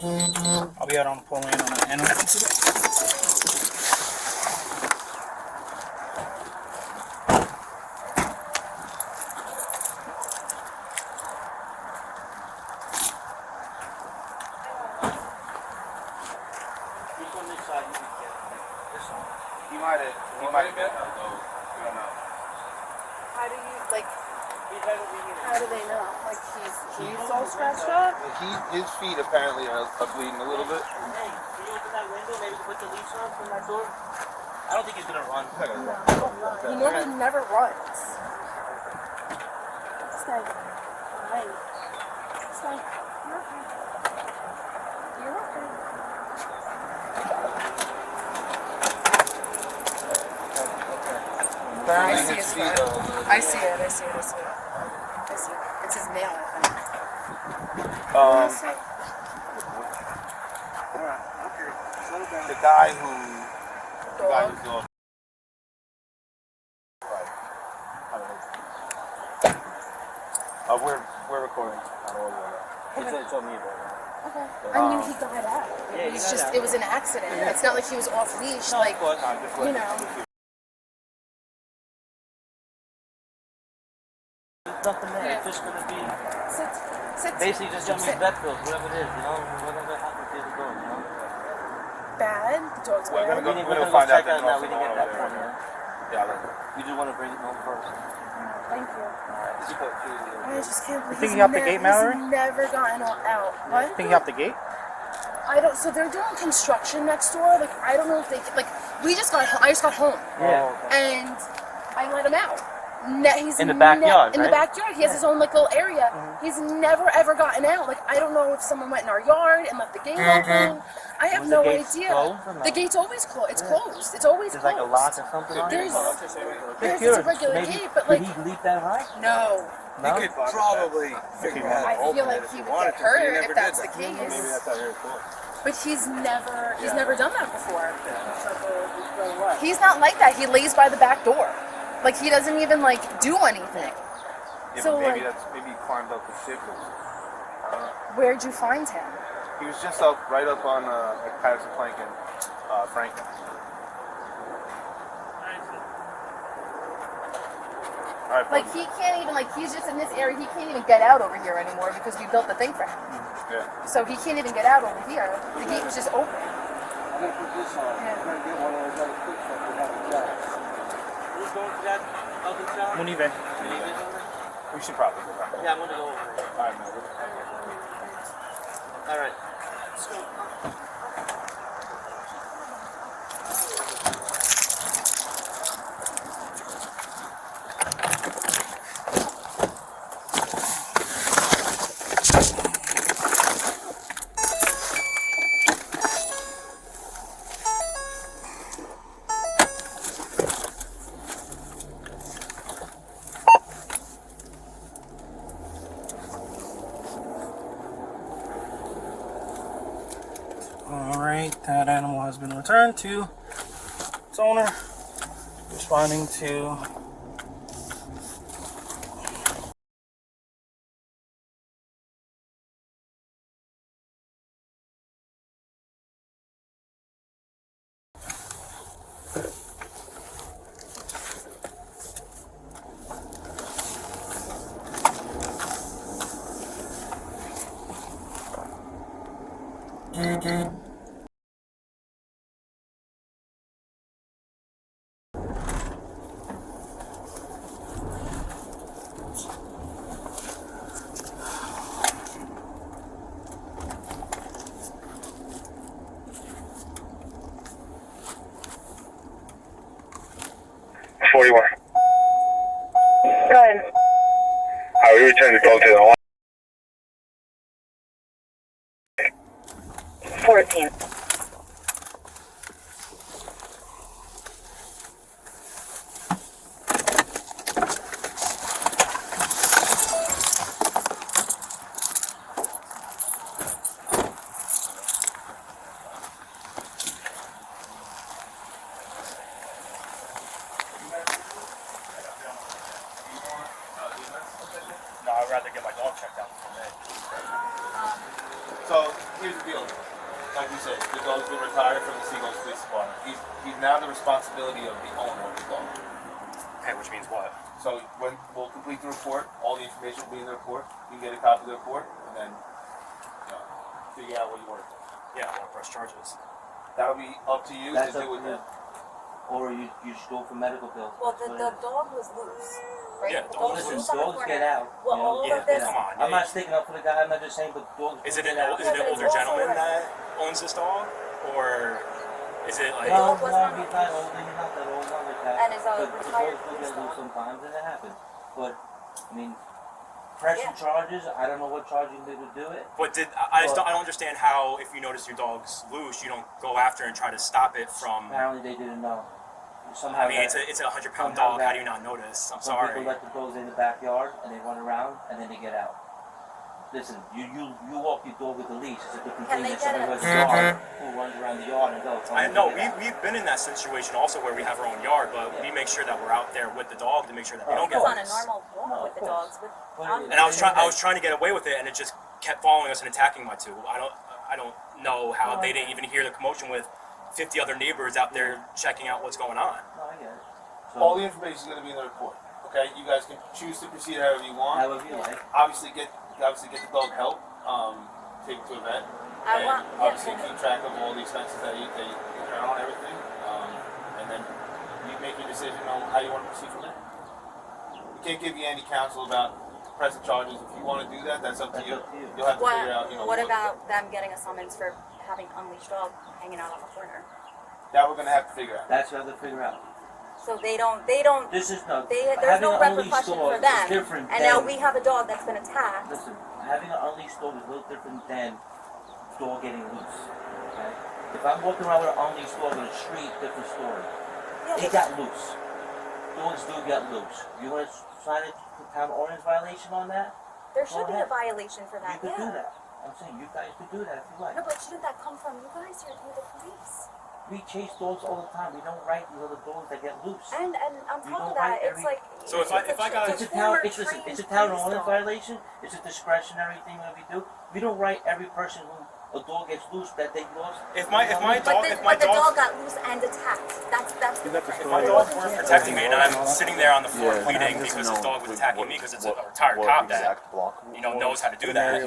I'll be out on pulling in on an animal incident. He might have been though. We don't know. How do you, like, how do they know? Like, he's all scratched up? His feet apparently are bleeding a little bit. Hey, can you open that window, maybe put the leash on from that door? I don't think he's gonna run. He normally never runs. Stay. Alright. Stay. You're okay. You're okay. Apparently I see his his feet foot. are. I see it. It's his nail, I think. The guy who's going. We're recording. I don't know. It's on me, bro. Okay. I mean, he got out. It was an accident. Yeah. It's not like he was off leash. No, like, of course. you know. Nothing there. It's just gonna be Sit. basically just gonna be vet bills, whatever it is, you know, whatever happens to the dog, you know. Bad. The dog's We're bad. gonna We're go gonna find out check out that now. We tomorrow didn't get that there. from you. Yeah. We just want to bring it home first. Thank you. I Alright. just can't believe think you have the gate, Mallory? he's never gotten out. What? Think you have the gate? I don't. So they're doing construction next door. Like, I don't know if they can, like. I just got home. Yeah. And I let him out. He's In the backyard, in the right? backyard. He has his own like little area. He's never ever gotten out. Like, I don't know if someone went in our yard and left the gate open. I have Was no the gate idea. closed or no? The gate's always closed. It's closed. It's always There's closed. like a lock or something on it. There's a regular Maybe, gate, but like, did he leap that high? no. No? He could probably figure out I how to feel open it like if he he would wanted get to, but he hurt never if that's did the that. case. Maybe that's how he cool. But he's never done that before. He's not like that. He lays by the back door. Like, he doesn't even like do anything. Yeah, So, but maybe like, he climbed up the shingles. where'd you find him? He was just right up on like Patterson Plank and Franklin. All right, Like, he can't even, like, he's just in this area. He can't even get out over here anymore because we built the thing for him. Yeah. So he can't even get out over here. The gate's just open. I'm gonna put this on. I'm gonna get one of those other quick stuff we have in jack. Who's going to that other job? Munive. We should probably go back. Yeah, I'm gonna go over there. All right, man. All right. Alright, that animal has been returned to its owner. Responding to Good. We returned the call to the line. 14. No, I'd rather get my dog checked out today. So here's the deal. Banfield, like we said, the dog's been retired from the Secaucus Police Department. He's now the responsibility of the owner of the dog. Okay, which means what? So when we'll complete the report, all the information will be in the report. You can get a copy of the report, and then figure out what you want to do. Yeah, I want to press charges. That'll be up to you That's to up do with to you. them. Or you should go for medical bills. Well, the dog was loose, right? Yeah, the dog dog was was Listen, loose on the dogs corner. get out. Well, you know? all Yeah, of this. come on. I'm not sticking up for the guy. I'm not just saying, but dogs. Is it get an out. is it an But it's older also gentleman like- that owns this dog, or is it like? No, dog wasn't on he's the not leash. old. He's not that old. Not like that. And is a But the retired dogs do police get loose dog. sometimes, and it happens. But I mean, pressing charges. I don't know what charging they would do it. But I just don't understand how if you notice your dog's loose, you don't go after and try to stop it from. Apparently, they didn't know. Somehow I mean, that- it's a 100-pound somehow dog. How that- do you not notice? I'm Some sorry. people let the dogs in the backyard and they run around and then they get out. Listen, you walk your dog with a leash. It's a different Can thing they than somebody get who has a dog who runs around the yard and goes. I know we've been in that situation also where we have our own yard, but we make sure that we're out there with the dog to make sure that we don't get It's on a loose. normal walk No, with the of course. dogs. With Well, And I was trying to get away with it, and it just kept following us and attacking my two. I don't know how they didn't even hear the commotion with 50 other neighbors out there checking out what's going on. No, I get it. So, All the information is going to be in the report. Okay, you guys can choose to proceed however you want. however you like. Obviously, get the dog help. Take it to a vet. I And want- obviously yeah. keep track of all the expenses that you incur on everything. And then you make your decision on how you want to proceed from there. We can't give you any counsel about pressing charges. If you want to do that, that's up to That's you. up to you. You'll have to figure out. What about them getting a summons for having unleashed dog hanging out on the corner? That we're going to have to figure out. That's what I have to figure out. So they don't. This is no. There's having no an unleashed repercussion dog for is them. different And now than- we have a dog that's been attacked. Listen, having an unleashed dog is a little different than dog getting loose. Okay? If I'm walking around with an unleashed dog in the street, different story. It got loose. Dogs do get loose. You want to sign a town ordinance violation on that? There should be a ahead. violation for You that. could Yeah. do that. I'm saying you guys could do that if you like. No, but shouldn't that come from you guys or through the police? We chase dogs all the time. We don't write these other dogs that get loose. And on You top don't of that, write it's every- like So if I got- It's a former town. It's listen. trained It's a town police ordinance dog. violation. It's a discretionary thing that we do. We don't write every person who a dog gets loose that they lost. If my But dog the dog got loose and attacked. That's the difference. if my dog weren't protecting me and I'm sitting there on the floor bleeding because his dog was attacking me because it's a retired cop that knows how to do that.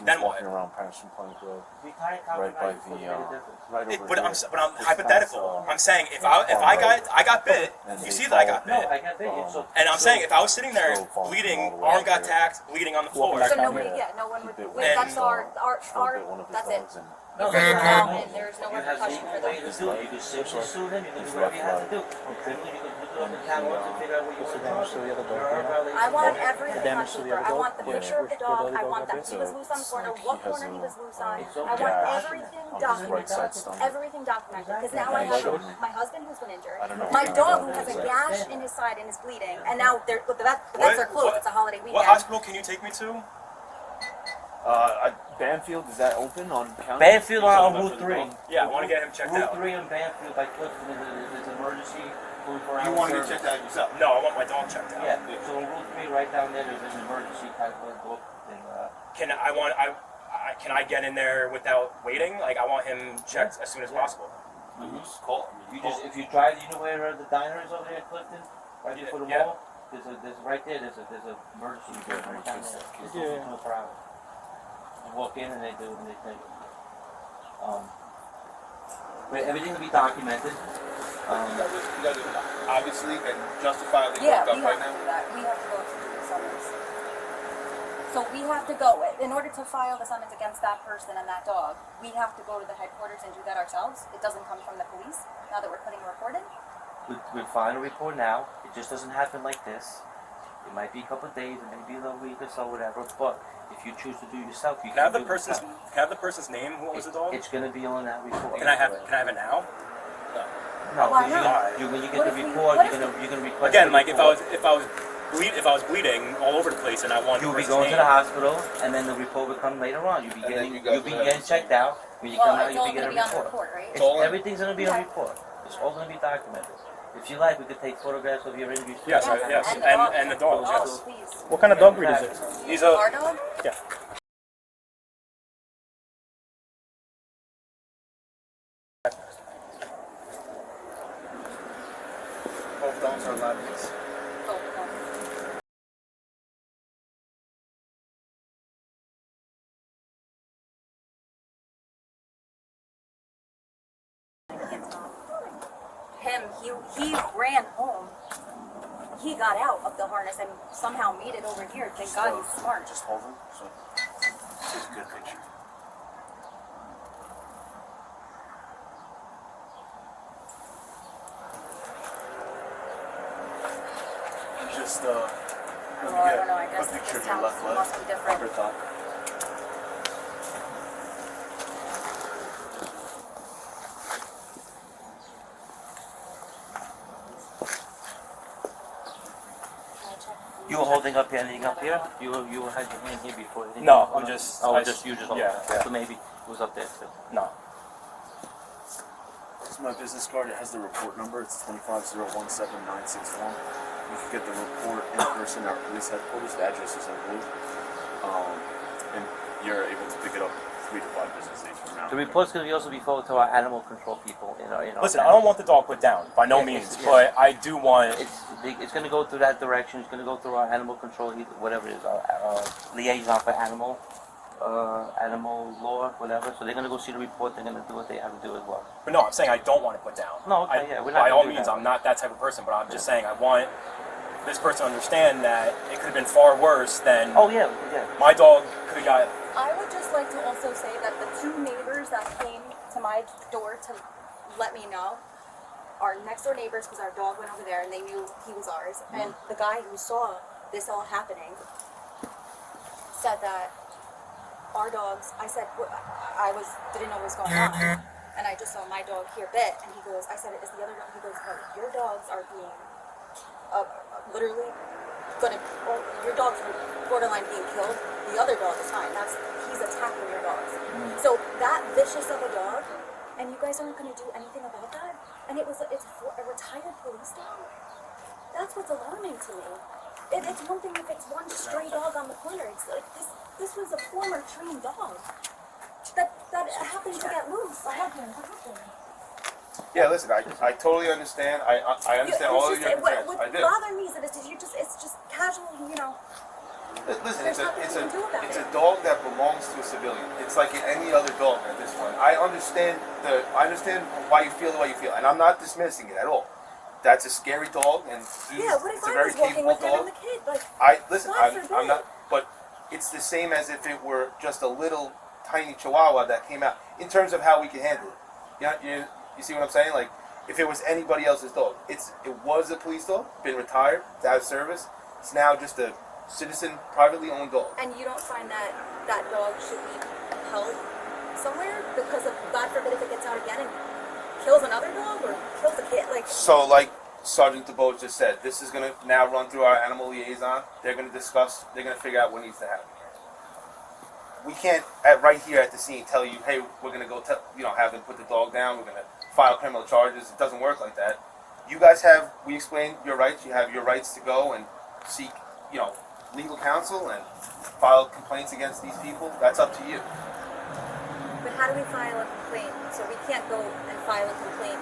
Then what? around Patterson Plank Road, Retired cop right by is supposed to the, make a difference. right over But here. I'm hypothetical. I'm saying if I got bit, you see that I got No, bit. I got bit. So And I'm saying if I was sitting there bleeding, arm got tacked, bleeding on the floor. So nobody, no one would. That's our. That's it. no, And there's no you have repercussion legal for way to them. do it. You can sue them. You can do whatever you have to do. Criminally, you can look it up in town ordinance and figure out what you want to charge them. There are violations. I want everything on damage to the paper. other I dog? want the picture of the dog. I want that So he was loose on the corner, what he has corner he was loose on. It's I okay. want Yeah. everything on his right side documented. stomach. Everything documented. Because now I have my husband who's been injured, I don't know my what dog kind who of has a dog it gash in his side and is bleeding, and now they're the vets are closed. It's a holiday weekend. What hospital can you take me to? Banfield, is that open on county? Banfield on Route 3. Yeah, I want to get him checked Route out. 3 on Banfield by Clifton is an emergency 24-hour You want to get service. checked out yourself. No, I want my dog checked out. Yeah, so on Route 3 right down there, there's an emergency type of dog thing. Can I get in there without waiting? Like I want him checked as soon as possible. You just call. If you drive, you know where the diner is over there in Clifton? Right before the Yeah. mall? There's right there, there's a emergency right down there. It's Yeah. 24 hours. You walk in and they do it and they take it. But everything will be documented. You guys are obviously and justifiably Yeah, worked we up right have to now. do that. We have to go to the summons. So we have to go, in order to file the summons against that person and that dog, we have to go to the headquarters and do that ourselves. It doesn't come from the police, now that we're putting a report in. We'll file a report now. It just doesn't happen like this. It might be a couple of days, it may be a week or so, whatever. But if you choose to do it yourself, you Can I have do the it person's yourself. name? Who owns the dog? It's going to be on that report. Can I have it now? No, Why because not? when you get What the if we- report, what you're if gonna request. Again, the like if I report. was bleeding all over the place and I want You'll the be person's going to name. the hospital, and then the report will come later on. You'll be And then getting, you guys you'll be will have getting to checked out. When you Well, come out, it's you'll all be gonna getting be a on the report. report, right? It's, all in- everything's gonna be on Yeah. report. It's all gonna be documented. If you like, we could take photographs of your interviews. Yes, yes, and the dog, yes. Please. What kind of dog breed is it? He's a Our dog? Yeah. dogs are liabilities? Oh, no. Him, he ran home. He got out of the harness and somehow made it over here. Thank God he's smart. Just hold them. So this is a good picture. Just Oh, I don't know. I guess a picture of this your house left leg, must be different. upper thigh. You were holding up anything up here? You had your hand here before. Anything No, up? I'm just- Oh, I- just you just yeah, holding up. yeah. So maybe it was up there too. No. This is my business card. It has the report number. It's 25017961. You can get the report in person at our police headquarters. The address is in blue. And you're able to pick it up 3 to 5 business days from now. The report's going to also be forwarded to our animal control people in our Listen, I don't want the dog put down by no Yeah, means, it's- but I do want. It's going to go through that direction. It's going to go through our animal control, whatever it is, our liaison for animal law, whatever. So they're going to go see the report. They're going to do what they have to do as well. But no, I'm saying I don't want it put down. No, okay, yeah, we're not By gonna all do means, that. I'm not that type of person, but I'm just saying I want this person to understand that it could have been far worse than Oh yeah, yeah. my dog could have got. I would just like to also say that the 2 neighbors that came to my door to let me know are next door neighbors because our dog went over there and they knew he was ours. And the guy who saw this all happening said that our dogs, I said, didn't know what was going on. And I just saw my dog here bit. And he goes, I said, is the other dog? He goes, no, your dogs are being literally your dogs are borderline being killed. The other dog is fine. He's attacking your dogs. So that vicious of a dog, and you guys aren't going to do anything about that? And it's a retired police dog? That's what's alarming to me. It's one thing if it's one stray dog on the corner. It's like this was a former trained dog that happened to get loose. What happened? Yeah, listen, I totally understand. I understand all of your concerns. What I do. bothers me is that it's just casual, Listen, There's nothing you can do about it's it. a dog that belongs to a civilian. It's like any other dog at this point. I understand why you feel the way you feel, and I'm not dismissing it at all. That's a scary dog, and Yeah, what if it's a I very was walking capable with him dog. and the kid? Like, God I'm not, but it's the same as if it were just a little tiny Chihuahua that came out. In terms of how we can handle it, you see what I'm saying? Like, if it was anybody else's dog, it was a police dog, been retired, it's out of service. It's now just a citizen, privately owned dog. and you don't find that that dog should be held somewhere because of, God forbid, if it gets out again and kills another dog or kills a kid? Like, So, like Sergeant DeBose just said, this is going to now run through our animal liaison. They're going to discuss. They're going to figure out what needs to happen here. We can't, right here at the scene, tell you, hey, we're going to go, have them put the dog down. We're going to file criminal charges. It doesn't work like that. You guys we explained your rights. You have your rights to go and seek, legal counsel and file complaints against these people. That's up to you. but how do we file a complaint? So we can't go and file a complaint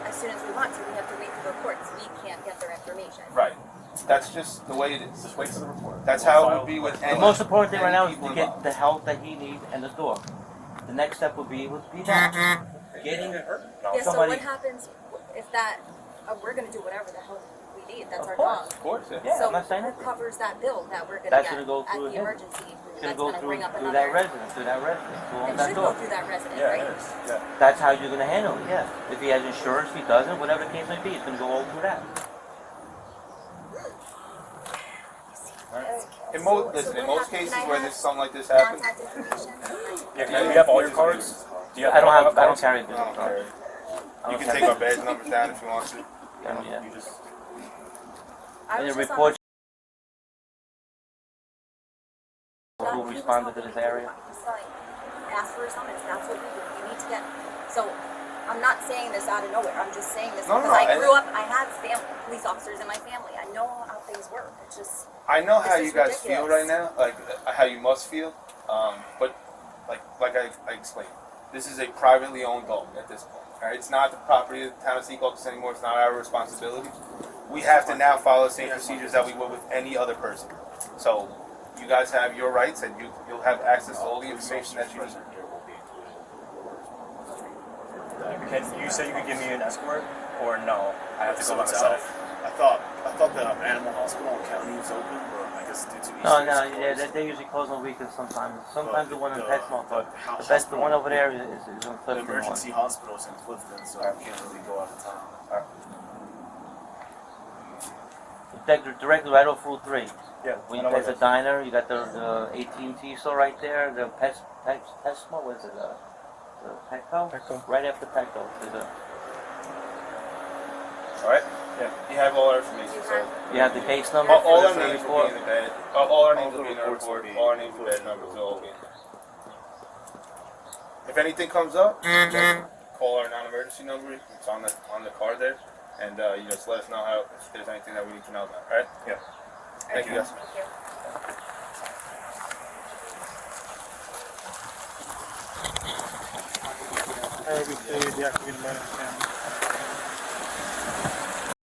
as soon as we want to. We have to wait for the reports. We can't get their information. Right. That's just the way it is. Just wait for the report. That's how it would be with any. The most important thing right now is people to get involved. the help that he needs and the dog. The next step would be that. Getting Yeah, so somebody. what happens if that, we're going to do whatever the hell we need. That's Of our course. dog. Of course, yeah. Yeah, So I'm not saying who that. covers that bill that we're going to That's get gonna go at through the him. emergency? It's That's gonna go going to through bring up that another. resident, who owns It that should go dog. through that resident, Yeah, right? it is. Yeah. That's how you're gonna handle it, yeah. If he has insurance, if he doesn't, whatever the case may be, it's gonna go all through that. In So most what cases can I where have there's something like this happens, Contact information. Yeah, do you have all your cards? Do you I don't cards? carry a I business don't card. care. I You don't can take carry- our badge numbers down if you want to. Yeah. You just I And was the just on report that who he was responded to helping this me area. just like ask for a summons. That's what we do. You need to get. So I'm not saying this out of nowhere. I'm just saying this No, because no, I and- grew up. I had police officers in my family. I know how things work. It's just I know how This you is guys feel ridiculous. right now, like how you must feel. But like I explained, this is a privately owned dog at this point. All right, it's not the property of the town of Secaucus anymore. It's not our responsibility. we have to now follow the same procedures that we would with any other person. So you guys have your rights, and you'll have access to all the information that you need. You said you could give me an escort, or no? I have to go by So myself. I thought the animal hospital in county was open, but I guess due to Easter. No, it's yeah, closed. they usually close on weekends sometimes. Sometimes the one in the- Petsmont, but the the best, the one over there is in The Clifton. emergency hospital is in Clifton, so I can't really go out of town. Directly right off Route 3. Yeah. When you pass the diner, you got the AT&T store right there. The Petsmont, what is it? The Petco? Petco. Right after Petco. There's a, All right. Yeah. You have all our information. So you have the case number. all for our the names will report. be in the bed. All our names All will the be in the reports will report. be- All our names will be in numbers. Will all be in there. If anything comes up, just call our non-emergency number. It's on the card there, and you just let us know if there's anything that we need to know about. All right? Yeah. Thank you, guys. Thank you. Every day, deactivated by the camera.